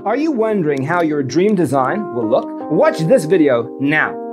Are you wondering how your dream design will look? Watch this video now.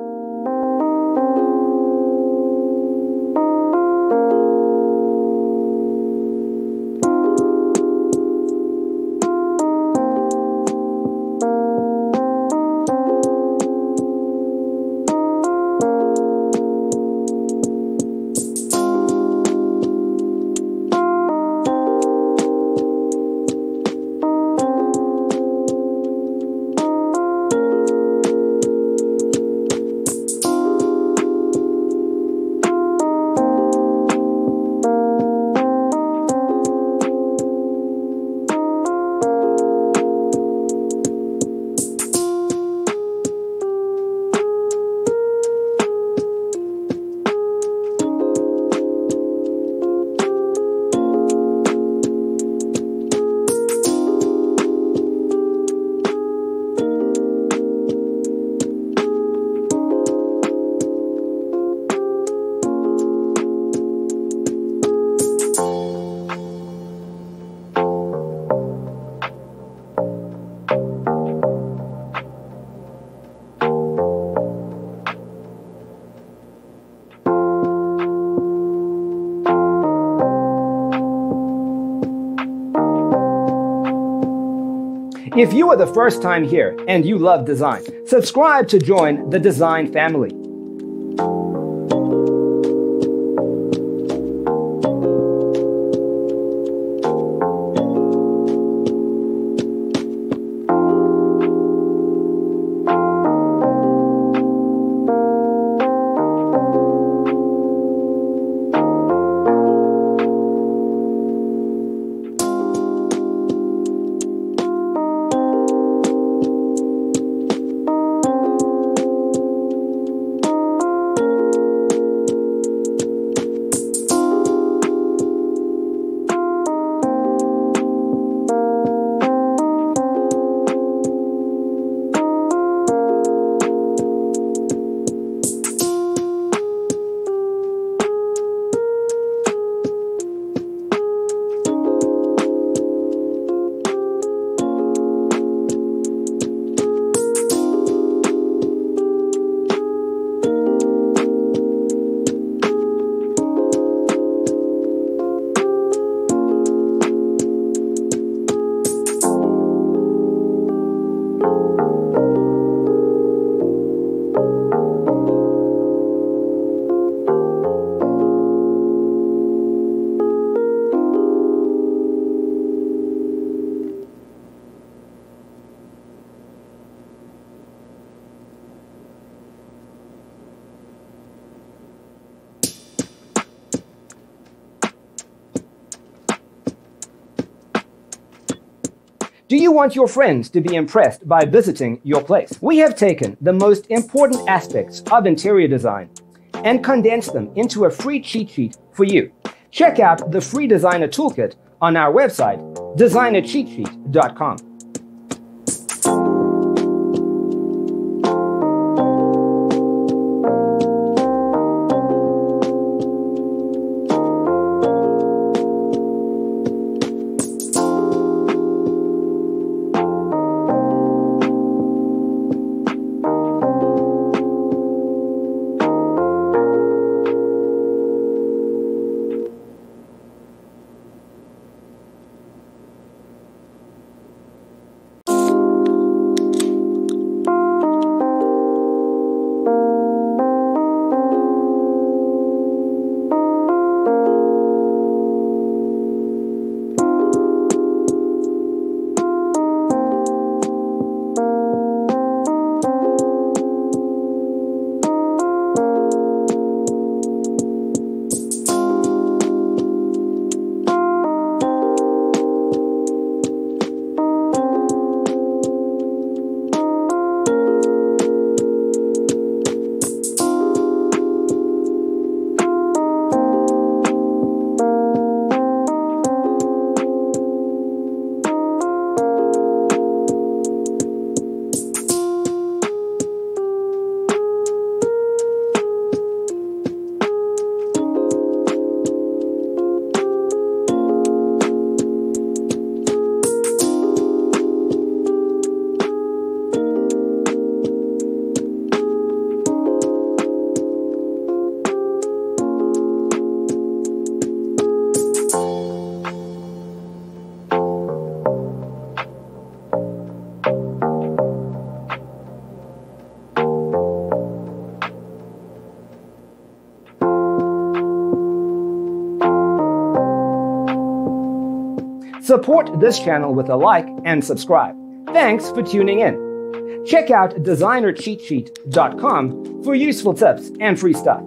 If you are the first time here and you love design, subscribe to join the design family. Do you want your friends to be impressed by visiting your place? We have taken the most important aspects of interior design and condensed them into a free cheat sheet for you. Check out the free designer toolkit on our website, designercheatsheet.com. Support this channel with a like and subscribe. Thanks for tuning in. Check out designercheatsheet.com for useful tips and free stuff.